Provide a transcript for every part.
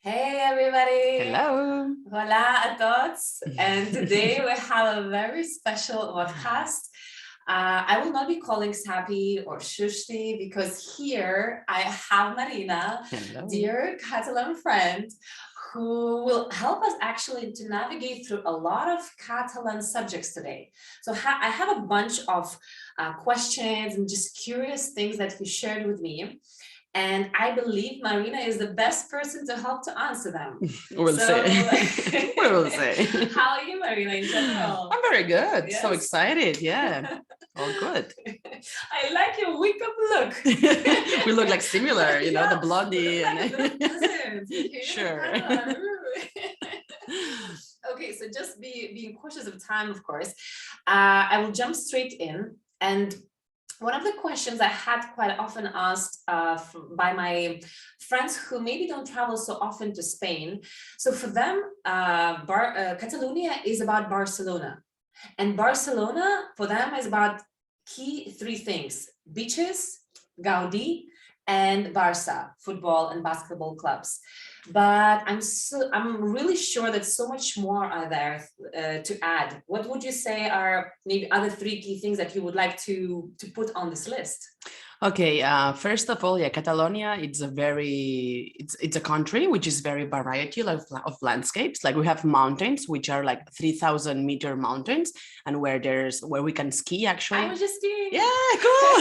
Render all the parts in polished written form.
Hey everybody! Hello! Hola a todos! And today we have a very special podcast. I will not be calling Sappy or Shushti because here I have Marina, Hello. dear Catalan friend, who will help us actually to navigate through a lot of Catalan subjects today. So I have a bunch of questions and just curious things that he shared with me. And I believe Marina is the best person to help to answer them. We'll see. We will see. How are you, Marina, in general? I'm very good. Yes. So excited. Yeah. All good. I like your wake-up look. We look like similar, you know, Yeah, the blondie. Sure. Okay, so just being cautious of time, of course. I will jump straight in. And one of the questions I had quite often asked by my friends who maybe don't travel so often to Spain. So for them, Catalonia is about Barcelona. And Barcelona, for them, is about key three things: beaches, Gaudi, and Barca, football and basketball clubs. But I'm really sure that so much more are there to add. What would you say are maybe other three key things that you would like to put on this list? Okay, first of all, yeah, Catalonia, it's a country which is very variety of landscapes. Like we have mountains, which are like 3,000-meter mountains, and where we can ski actually. I was just skiing. Yeah, cool.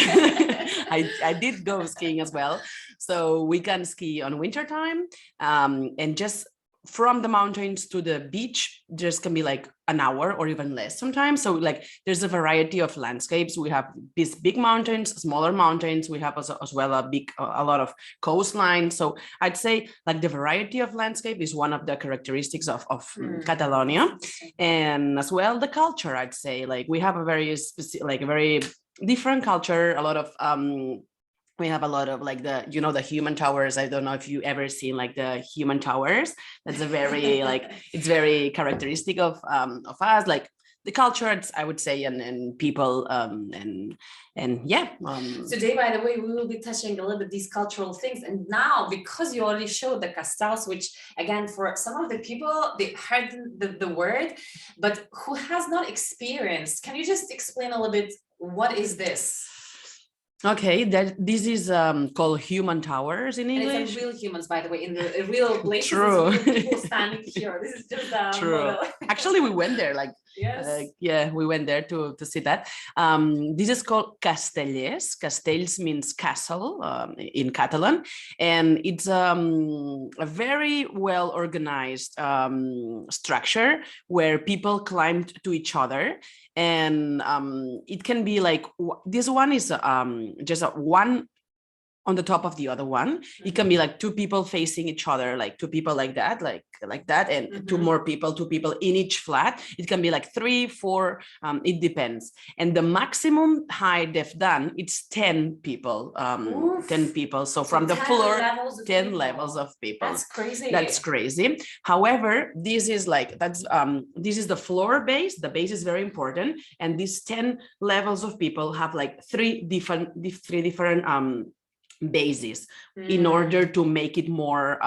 I did go skiing as well. So we can ski on winter time, and just from the mountains to the beach, just can be like an hour or even less sometimes. So like there's a variety of landscapes. We have these big mountains, smaller mountains. We have as well a lot of coastline. So I'd say like the variety of landscape is one of the characteristics of Catalonia, and as well the culture. I'd say like we have a very specific, like a very different culture. We have a lot of like the human towers. I don't know if you ever seen like the human towers. That's a very like it's very characteristic of us, like the culture, I would say, and people and yeah. Today, by the way, we will be touching a little bit these cultural things. And now, because you already showed the Castells, which again, for some of the people, they heard the word, but who has not experienced, can you just explain a little bit what is this? Okay, this is called human towers in English. And it's real humans, by the way, in the real places. True. Real people standing here. This is just a true. Actually, we went there, like yes. Yeah, we went there to see that. This is called Castells. Castells means castle in Catalan, and it's a very well organized structure where people climbed to each other. And it can be like, this one is just one on the top of the other one. It can be like two people facing each other, like two people like that, and two people in each flat. It can be like 3, 4, it depends. And the maximum height they've done, it's 10 people, 10 people. So from the floor, 10 levels of people. That's crazy. That's crazy. However, this is like, this is the floor base. The base is very important. And these 10 levels of people have like three different bases in order to make it more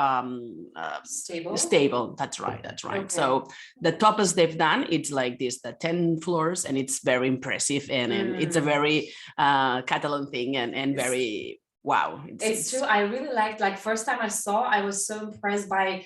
stable. That's right. Okay. So the topest they've done, it's like this, the 10 floors, and it's very impressive, and it's a very Catalan thing, and very wow. It's true. I really liked, like first time I saw, I was so impressed by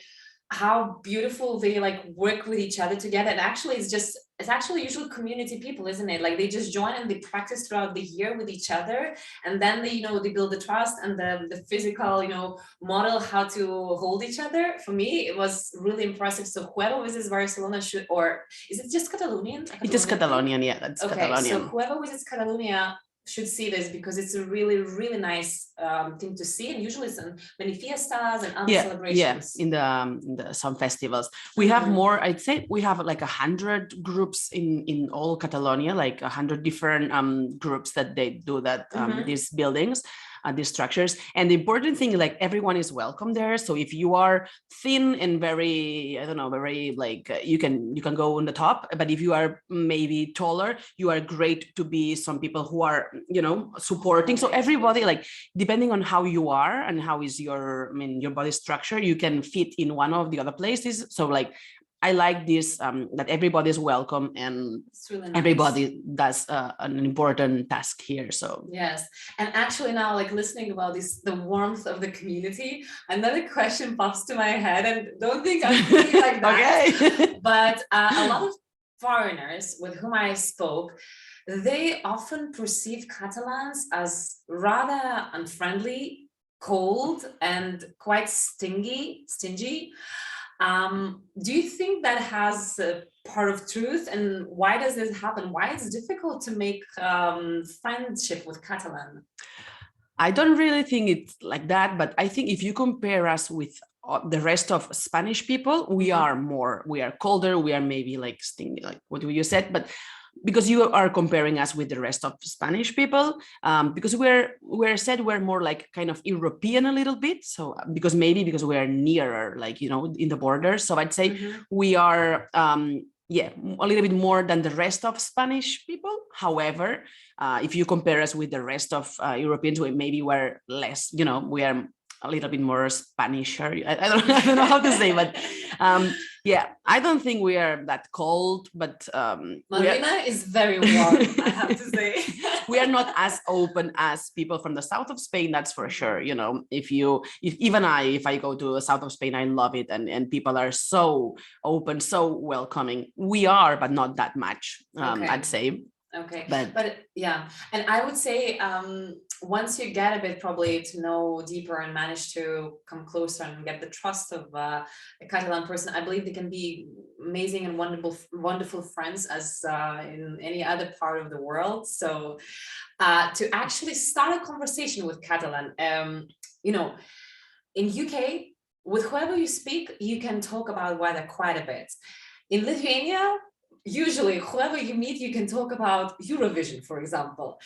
how beautiful they like work with each other together. And actually it's actually usually community people, isn't it? Like they just join and they practice throughout the year with each other, and then they they build the trust and the physical model how to hold each other. For me it was really impressive. So whoever visits Barcelona should, or is it just Catalonian? It is Catalonian, yeah, that's okay. Catalonian. So whoever visits Catalonia should see this, because it's a really, really nice thing to see. And usually it's in many fiestas and other celebrations. In the some festivals. We have more, I'd say we have like 100 groups in all Catalonia, like 100 different groups that they do that, these buildings. these structures. And the important thing, like everyone is welcome there. So if you are thin and very, I don't know, very like you can go on the top, but if you are maybe taller, you are great to be some people who are, you know, supporting. So everybody, like depending on how you are and how is your, I mean, your body structure, you can fit in one of the other places. So like I like this, that everybody is welcome and really nice. Everybody does an important task here. So yes, and actually now, like listening about this, the warmth of the community, another question pops to my head, and don't think I'm thinking like that. Okay. But a lot of foreigners with whom I spoke, they often perceive Catalans as rather unfriendly, cold, and quite stingy. Do you think that has a part of truth, and why does this happen? Why it's difficult to make friendship with Catalan? I don't really think it's like that, but I think if you compare us with the rest of Spanish people, we are colder, we are maybe like stingy, like what you said, but because you are comparing us with the rest of Spanish people, because we're more like kind of European a little bit. So because we're nearer, like, you know, in the border. So I'd say we are, a little bit more than the rest of Spanish people. However, if you compare us with the rest of Europeans, maybe we're less, you know, we are a little bit more Spanish. I don't know how to say, but I don't think we are that cold, but Marina is very warm, I have to say. We are not as open as people from the south of Spain, that's for sure. You know, if I go to the south of Spain, I love it, and people are so open, so welcoming. We are, but not that much, I'd say. Okay, but yeah, and I would say once you get a bit probably to know deeper and manage to come closer and get the trust of a Catalan person, I believe they can be amazing and wonderful friends as in any other part of the world. So to actually start a conversation with Catalan, you know, in UK, with whoever you speak, you can talk about weather quite a bit. In Lithuania, usually whoever you meet, you can talk about Eurovision, for example.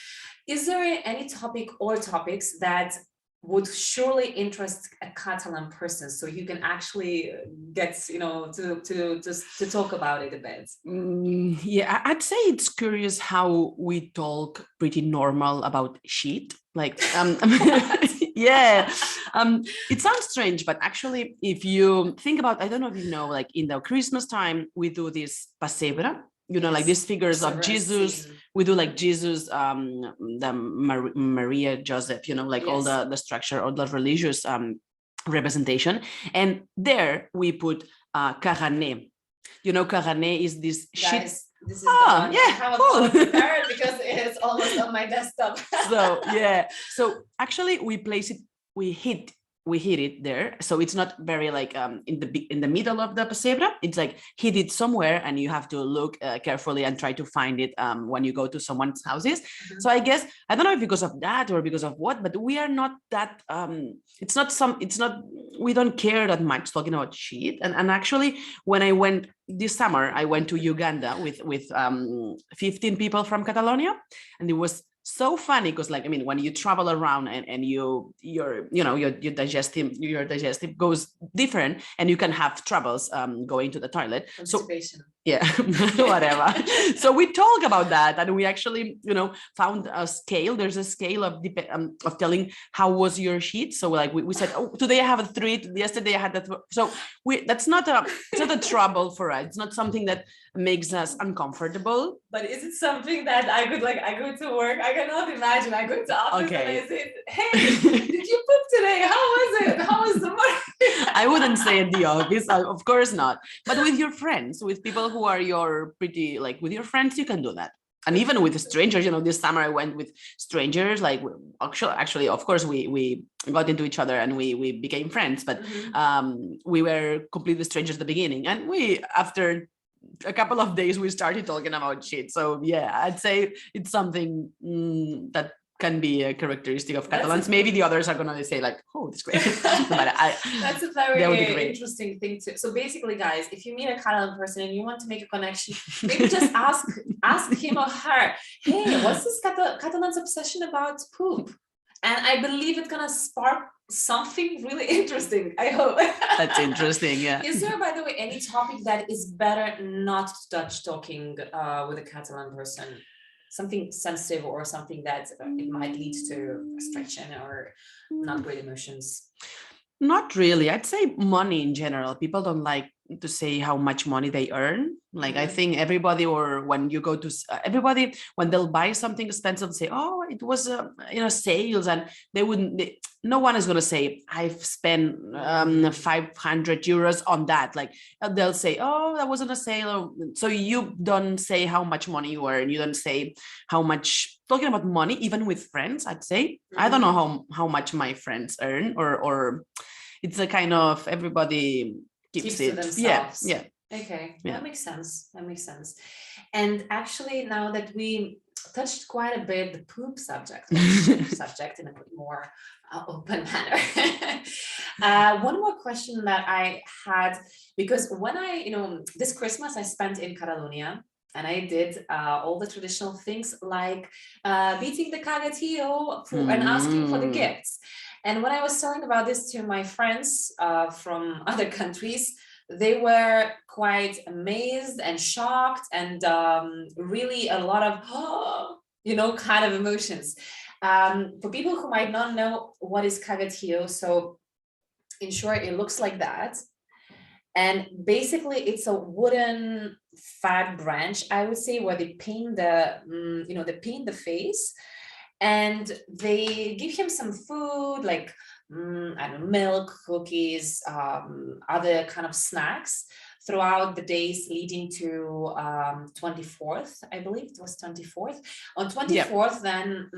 Is there any topic or topics that would surely interest a Catalan person, so you can actually get, you know, to talk about it a bit? Yeah, I'd say it's curious how we talk pretty normal about shit. Like, yeah, it sounds strange, but actually, if you think about, I don't know if you know, like in the Christmas time, we do this pasebra, you know, like these figures of Jesus. We do like Jesus, the Maria, Joseph, you know, like all the structure, all the religious representation. And there we put Caganer. You know, Caganer is this shit. This is the one I have a prepared because it's almost on my desktop. So actually we hit it there, so it's not very like in the middle of the pasebra. It's like hit it somewhere, and you have to look carefully and try to find it when you go to someone's houses. So I guess, I don't know if because of that or because of what, but we are not that we don't care that much talking about shit. And actually, when I went this summer, I went to Uganda with 15 people from Catalonia, and it was so funny because, like, I mean, when you travel around and your digestive goes different, and you can have troubles going to the toilet. Constipation. Yeah, whatever. So we talk about that, and we actually, you know, found a scale. There's a scale of telling how was your sheet. So like we said, oh, today I have a 3. Yesterday I had that. So it's not a trouble for us. It's not something that makes us uncomfortable. But is it something that I go to work? I cannot imagine. I go to office and I say, hey, did you poop today? How was it? How was the morning? I wouldn't say at the office, of course not. But with your friends, with people who are with your friends, you can do that. And even with strangers, you know, this summer I went with strangers, like actually, of course, we got into each other and we became friends, but we were completely strangers at the beginning. And after a couple of days, we started talking about shit. So yeah, I'd say it's something that can be a characteristic of Catalans. Maybe the others are gonna say like, oh, that's great. But that's a very interesting thing too. So basically, guys, if you meet a Catalan person and you want to make a connection, maybe just ask him or her, hey, what's this Catalan's obsession about poop? And I believe it's gonna spark something really interesting. I hope. That's interesting. Yeah. Is there, by the way, any topic that is better not to touch talking with a Catalan person? Something sensitive or something that it might lead to frustration or not great emotions? Not really. I'd say money in general. People don't like to say how much money they earn. Like I think everybody, or when you go to everybody, when they'll buy something expensive, say, "Oh, it was sales," and no one is gonna say, "I've spent 500 euros on that." Like they'll say, "Oh, that wasn't a sale." So you don't say how much money you earn. You don't say how much. Talking about money, even with friends, I'd say I don't know how much my friends earn, or it's a kind of everybody keeps it to themselves. Yeah. Okay, yeah. That makes sense. And actually, now that we touched quite a bit the poop subject, subject in a bit more open manner. One more question that I had, because when this Christmas I spent in Catalonia, and I did all the traditional things like beating the Caga Tio and asking for the gifts. And when I was telling about this to my friends from other countries, they were quite amazed and shocked, and really a lot of, kind of emotions. For people who might not know what is Caga Tio, so in short, it looks like that. And basically, it's a wooden fat branch, I would say, where they paint the face, and they give him some food like I don't know, milk, cookies, other kind of snacks throughout the days leading to 24th. I believe it was 24th. On 24th, then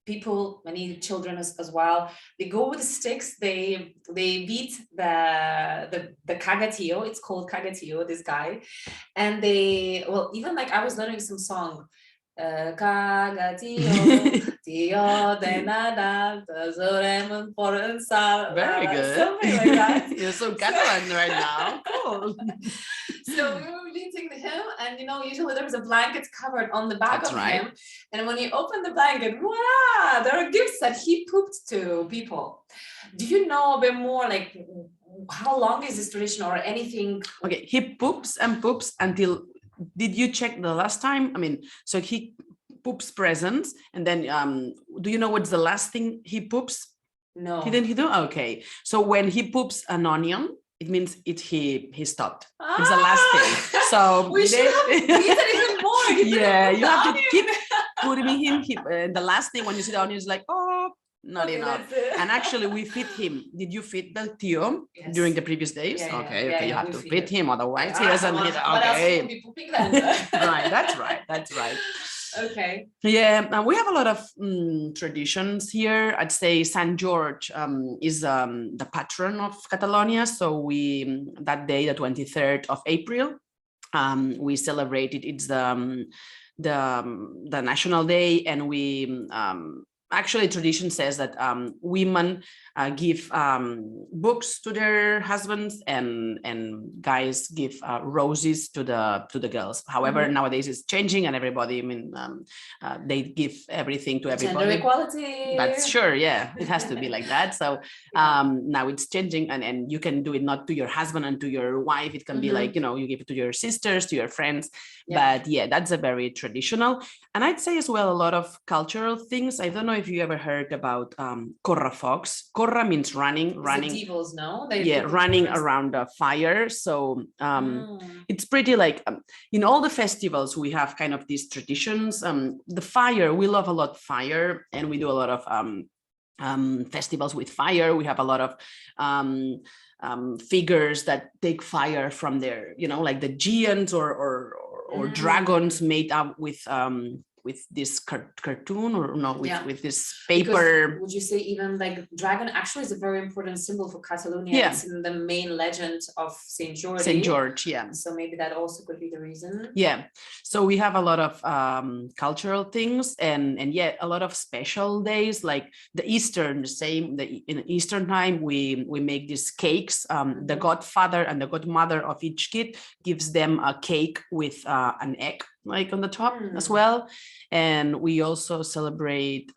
people, many children as well, they go with the sticks, they beat the Caga Tio. It's called Caga Tio, this guy, and even like I was learning some song. Caga Tio, Tio de Nadal, very good. Something like that. You're so Catalan right now. Cool. So we were beating him, and usually there was a blanket covered on the back of him. And when you open the blanket, voila, there are gifts that he pooped to people. Do you know a bit more, like how long is this tradition or anything? Okay, he poops and poops until. Did you check the last time? I mean, so he poops presents, and then do you know what's the last thing he poops? No. He do? Okay. So when he poops an onion, it means he stopped. It's the last thing. So we should have beaten even more. Yeah, you have to keep putting him. The last thing when you see the onion is like, oh, not enough. And actually we feed him. Did you feed the Tio during the previous days? Yeah, okay, you have to feed him, otherwise he doesn't eat. Okay. What else would be pooping then? Right, that's right. Okay. Yeah, and we have a lot of traditions here. I'd say St. George is the patron of Catalonia. So we that day, the 23rd of April, we celebrated. It's the national day, and we actually tradition says that women give books to their husbands, and guys give roses to the girls. However, nowadays it's changing, and everybody, they give everything to everybody. Gender equality. That's sure, yeah, it has to be like that. So now it's changing, and you can do it not to your husband and to your wife. It can be like, you give it to your sisters, to your friends. But yeah, that's a very traditional. And I'd say as well a lot of cultural things. I don't know if you ever heard about Correfocs. Corra means running. The devils, no? Running around a fire. So it's pretty like in all the festivals we have kind of these traditions. The fire, we love a lot fire, and we do a lot of festivals with fire. We have a lot of figures that take fire from their, like the giants or dragons made up with this cartoon, or no, with this paper. Because would you say even like dragon actually is a very important symbol for Catalonia? Yeah. It's in the main legend of St. George. St. George, yeah. So maybe that also could be the reason. Yeah. So we have a lot of cultural things, and yet a lot of special days, like the Eastern, in Eastern time, we make these cakes. The godfather and the godmother of each kid gives them a cake with an egg like on the top as well. And we also celebrate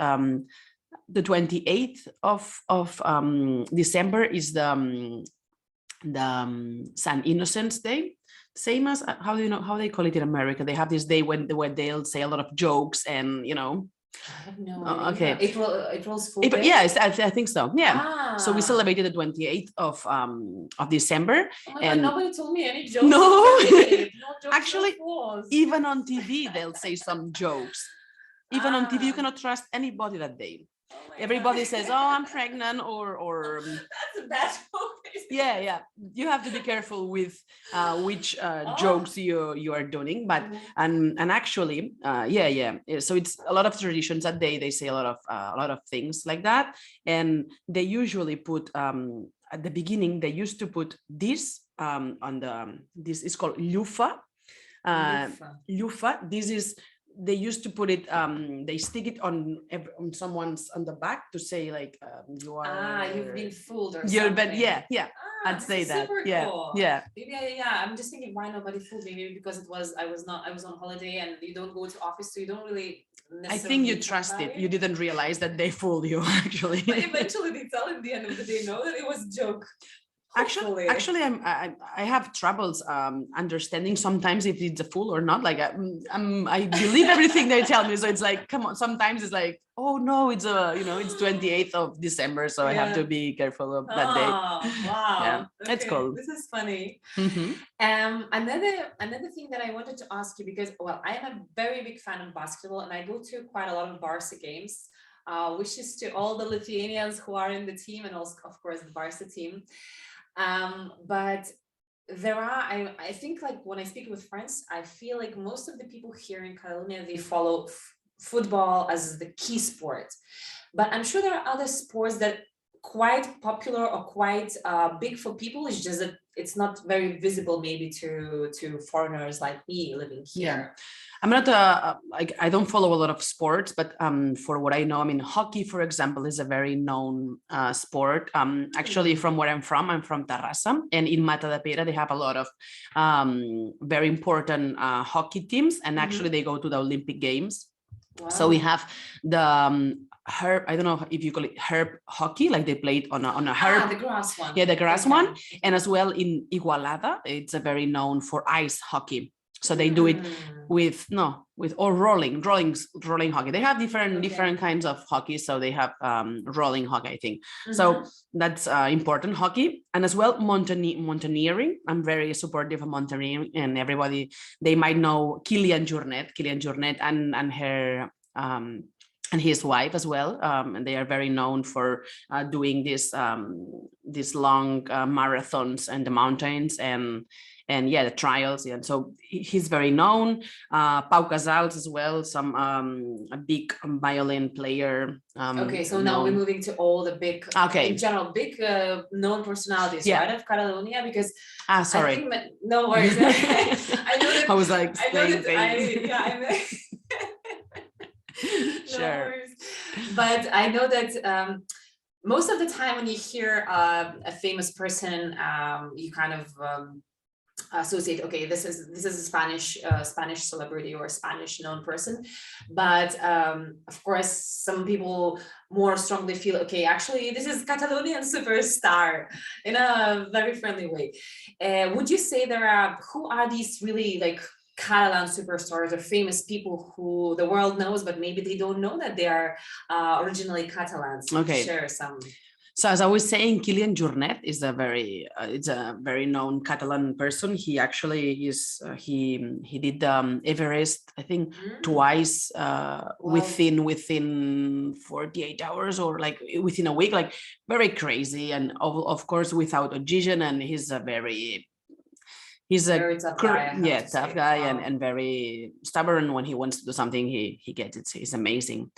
the 28th of December is the San Innocents Day. Same as how do you know how they call it in America? They have this day when they'll say a lot of jokes and I have no idea. Okay. April's Fool Day? Yes, I think so. Yeah. Ah. So we celebrated the 28th of December. Oh my and God, nobody told me any jokes. No. No jokes, Actually, no even on TV, they'll say some jokes. Even on TV, you Ah. cannot trust anybody that day. Oh my Everybody God. says, "Oh, I'm pregnant," or That's a bad joke. yeah. You have to be careful with which jokes you are doing. But and actually, yeah. So it's a lot of traditions that day. They say a lot of things like that, and they usually put at the beginning. They used to put this on the this is called lufa. Lufa. This is. They used to put it they stick it on someone's on the back to say like you are you've been fooled or you're something. yeah I'd say that Super yeah cool. yeah Maybe I'm just thinking why nobody fooled me. Maybe because I was on holiday and you don't go to office, so you don't really I think you trust it. You didn't realize that they fooled you actually. But eventually they tell at the end of the day no, that it was a joke. Actually, I have troubles understanding sometimes if it's a fool or not. Like I believe everything they tell me, so it's like come on. Sometimes it's like oh no, it's it's 28th of December, so I have to be careful of that day. Wow, Yeah, okay. it's cool. This is funny. Mm-hmm. Another thing that I wanted to ask you because I am a very big fan of basketball and I go to quite a lot of Barca games. Wishes to all the Lithuanians who are in the team and also of course the Barca team. But there are, I think like when I speak with friends, I feel like most of the people here in Catalonia, they follow football as the key sport, but I'm sure there are other sports that quite popular or quite big for people. It's just that it's not very visible maybe to foreigners like me living here. Yeah. I'm not I don't follow a lot of sports, but for what I know, I mean, hockey, for example, is a very known sport. Actually, from where I'm from Terrassa, and in Matadepera, they have a lot of very important hockey teams, and actually they go to the Olympic Games. Wow. So we have the herb, I don't know if you call it herb hockey, like they played on a herb. The grass one. Yeah, the grass one. And as well in Igualada, it's a very known for ice hockey. So they do it with rolling hockey. They have different kinds of hockey. So they have rolling hockey, I think. So that's important hockey. And as well, mountaineering. I'm very supportive of mountaineering, and everybody, they might know Kilian Jornet and her and his wife as well, and they are very known for doing these long marathons in the mountains and yeah, the trials. And so he's very known. Pau Casals as well, a big violin player. Okay, so now we're moving to all the big, in general, big known personalities, right, of Catalonia, because sorry. I think no worries. I know that I was like, Sure. But I know that most of the time when you hear a famous person, you kind of associate, okay, this is a Spanish celebrity or a Spanish known person. But of course, some people more strongly feel, okay, actually, this is Catalonian superstar in a very friendly way. Would you say who are these really like Catalan superstars or famous people who the world knows, but maybe they don't know that they are originally Catalans? Okay. Share some. So as I was saying, Kilian Jornet is a very known Catalan person. He actually is he did Everest, I think, twice within 48 hours or like within a week, like very crazy, and of course without oxygen. And he's a very tough guy, and very stubborn. When he wants to do something, he gets it. He's amazing.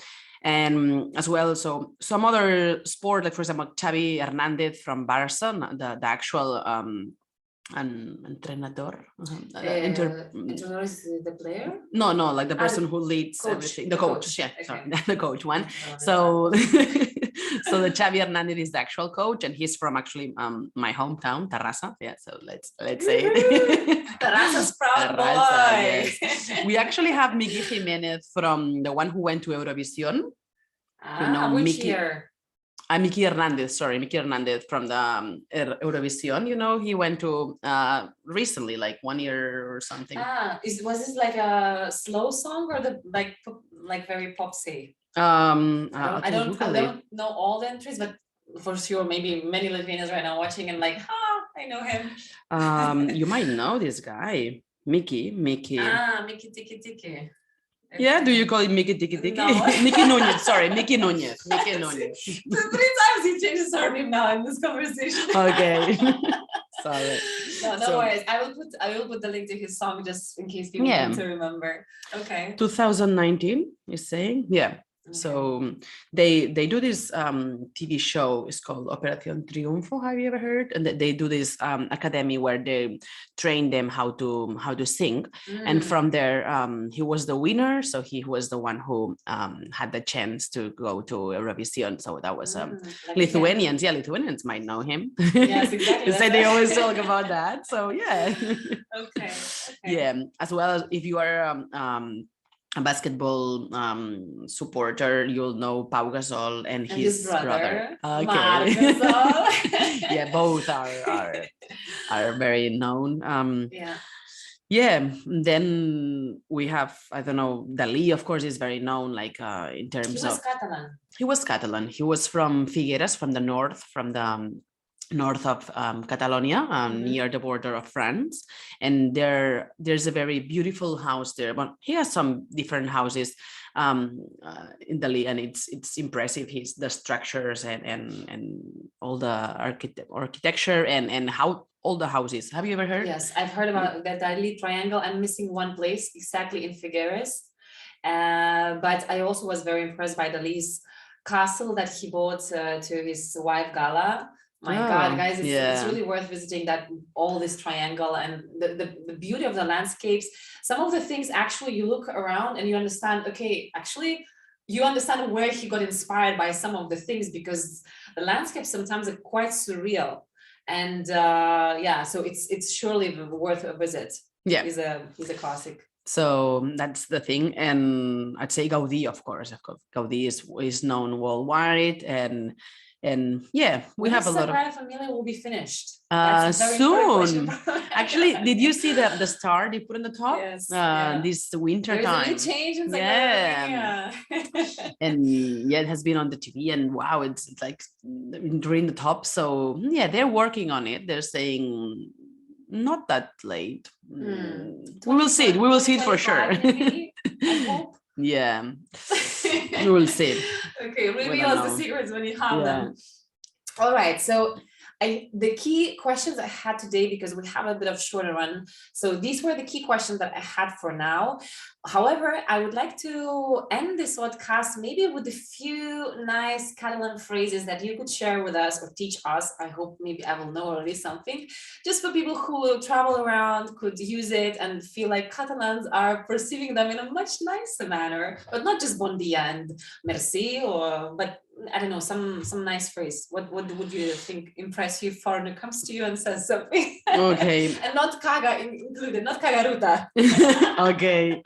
And as well, so some other sport, like for example, Xavi Hernandez from Barca, the actual entrenador. Entrenador is the player? No, like the person who leads everything. The coach. Yeah, okay. Sorry, the coach one. So so the Xavi Hernandez is the actual coach, and he's from actually my hometown, Terrassa. Yeah, so let's say it. Terrassa's proud boy. Yes. We actually have Miki Jimenez from the one who went to Eurovision. Which Miki. year? Miki Hernandez, from the Eurovision. He went to recently, like 1 year or something. Was this like a slow song or the like very popsy? I don't know all the entries, but for sure, maybe many Lithuanians right now watching and like, I know him. You might know this guy, Miki. Miki Tiki Tiki. Okay. Yeah, do you call it Miki Tiki Tiki? No. Miki Nunez, sorry, Miki Nunez. Miki Nunez. 3 times he changed his surname now in this conversation. Okay. Sorry. No worries. I will put the link to his song just in case people need to remember. Okay. 2019 is saying, yeah. Okay. So they do this TV show. It's called Operación Triunfo. Have you ever heard? And they do this academy where they train them how to sing. And from there, he was the winner. So he was the one who had the chance to go to Eurovision. So that was like Lithuanians. Yeah, Lithuanians might know him. Yes, exactly. So they always talk about that. So yeah. Okay. Yeah, as well as if you are a basketball supporter, you'll know Pau Gasol and his brother. Okay. Yeah, both are very known. Yeah. Then we have, I don't know, Dali, of course, is very known, like in terms of Catalan. He was Catalan. He was from Figueres, from the north of Catalonia, near the border of France. And there's a very beautiful house there. But he has some different houses in Dali, and it's impressive. The structures and all the architecture and how all the houses. Have you ever heard? Yes, I've heard about the Dali triangle. I'm missing one place exactly in Figueres. But I also was very impressed by Dali's castle that he bought to his wife Gala. My God, guys, it's really worth visiting all this triangle and the beauty of the landscapes. Some of the things, actually, you look around and you understand, okay, actually, you understand where he got inspired by some of the things, because the landscapes sometimes are quite surreal. And so it's surely worth a visit. Yeah, he's a classic. So that's the thing. And I'd say Gaudi, of course. Gaudi is known worldwide, and yeah, we have a lot of. Familia will be finished soon. Actually, did you see the star they put on the top? Yes. This winter time. There's a new change in and it has been on the TV, and wow, it's like during the top. So yeah, they're working on it. They're saying not that late. We will see it. We will see it for sure. Maybe, I hope. Yeah, we will see. Okay, reveal us the secrets when you have them. All right, so the key questions I had today, because we have a bit of shorter run, so these were the key questions that I had for now. However, I would like to end this podcast maybe with a few nice Catalan phrases that you could share with us or teach us. I hope maybe I will know already something, just for people who will travel around, could use it and feel like Catalans are perceiving them in a much nicer manner, but not just bon dia and merci, but I don't know, some nice phrase. What would you think impress you? Foreigner comes to you and says something. Okay. And not caga included, not cagaruta. Okay.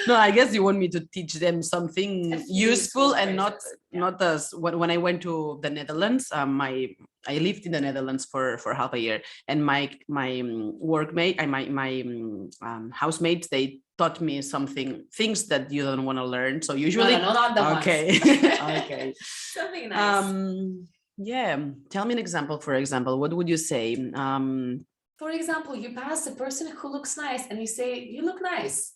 No, I guess you want me to teach them something useful and not as when I went to the Netherlands. I lived in the Netherlands for half a year, and my workmate and my housemates, they taught me things that you don't want to learn. So usually, no, not the okay, okay, something nice. Yeah, tell me an example. For example, what would you say? For example, you pass a person who looks nice, and you say, "You look nice."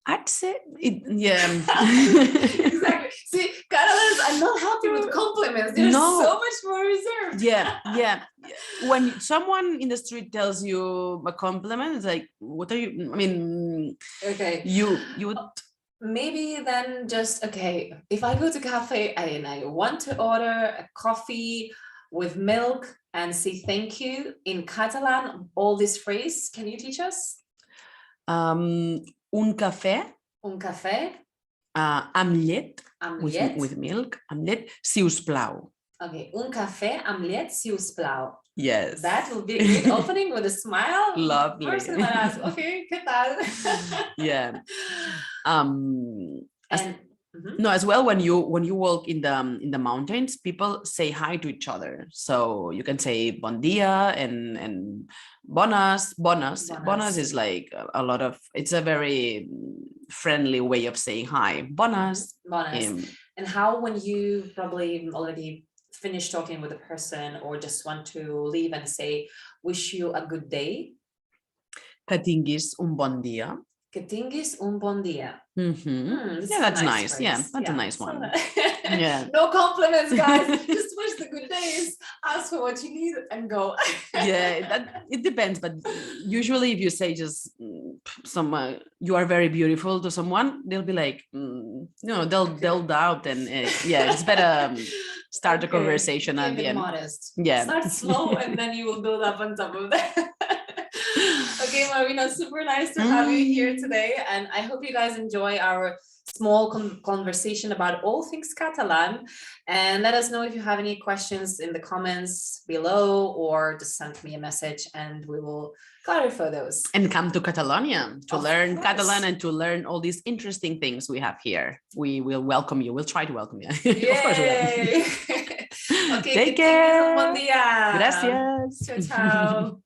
I'd say it, yeah. Exactly. See, Catalans are not happy with compliments. They're so much more reserved. Yeah. When someone in the street tells you a compliment, it's like, what are you? I mean, okay. You would. Maybe then just, okay, if I go to cafe and I want to order a coffee with milk and say thank you in Catalan, all this phrase, can you teach us? Un cafè. Un cafè. Amb llet. With milk. Amb llet, si us plau. Okay, un cafè amb llet, si us plau. Yes. That will be a great opening with a smile. Lovely. First I'm gonna ask, okay, ¿qué tal? Yeah. No, as well, when you walk in the mountains, people say hi to each other. So you can say bon dia and bonas. Bonas is like a lot of, it's a very friendly way of saying hi. Bonas. Bonas. And how, when you probably already finished talking with a person or just want to leave and say, wish you a good day? Que tinguis un bon dia. Que tinguis un bon dia. Yeah, that's nice. Phrase. Yeah, that's a nice one. Yeah. No compliments, guys. Just wish the good days. Ask for what you need and go. Yeah, it depends. But usually, if you say just you are very beautiful to someone, they'll be like, they'll doubt, and yeah, it's better start a conversation at the end. Modest. Yeah. Start slow, and then you will build up on top of that. Okay, Marina, super nice to have you here today, and I hope you guys enjoy our small conversation about all things Catalan, and let us know if you have any questions in the comments below, or just send me a message and we will clarify those. And come to Catalonia to learn Catalan and to learn all these interesting things we have here. We will welcome you. We'll try to welcome you. Of course we will. Okay, take care. Buen dia. Gracias. Ciao, ciao.